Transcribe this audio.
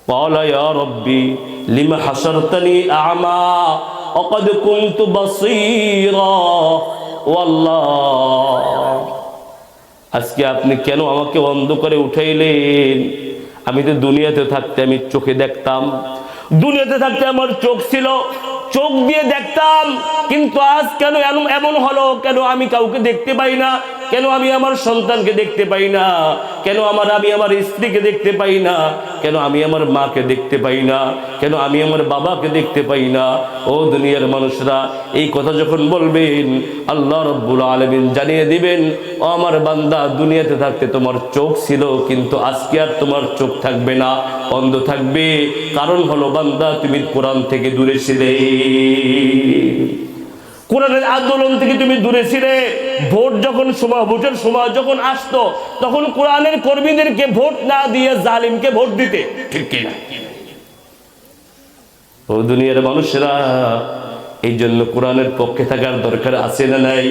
قال يا ربي لم حشرتني أعمى وقد كنت بصيرا والله আজকে আপনি কেন আমাকে অন্ধ করে উঠাইলেন? আমি তো দুনিয়াতে থাকতে আমি চোখে দেখতাম, দুনিয়াতে থাকতে আমার চোখ ছিল, চোখ দিয়ে দেখতাম, কিন্তু আজ কেন এমন হলো? কেন আমি কাউকে দেখতে পাই না? কেন আমি আমার সন্তানকে দেখতে পাই না? কেন আমি আমার স্ত্রীকে দেখতে পাই না? কেন আমি আমার মাকে দেখতে পাই না? কেন আমি আমার বাবাকে দেখতে পাই না? ও দুনিয়ার মানুষরা, এই কথা যখন বলবেন আল্লাহ রাব্বুল আলামিন জানিয়ে দিবেন, ও আমার বান্দা, দুনিয়াতে থাকতে তোমার চোখ ছিল, কিন্তু আজকে আর তোমার চোখ থাকবে না, অন্ধ থাকবে। কারণ হলো বান্দা, তুমি কোরআন থেকে দূরে ছিলে, কোরআনের আন্দোলন থেকে তুমি দূরে ছিলে। ভোটের সময় যখন আসতো, তখন কোরআনের কর্মীদেরকে ভোট না দিয়ে জালিমকে ভোট দিতে, ঠিক কিনা? ও দুনিয়ার মানুষেরা, এই জন্য কোরআনের পক্ষে থাকার দরকার আছে না নাই?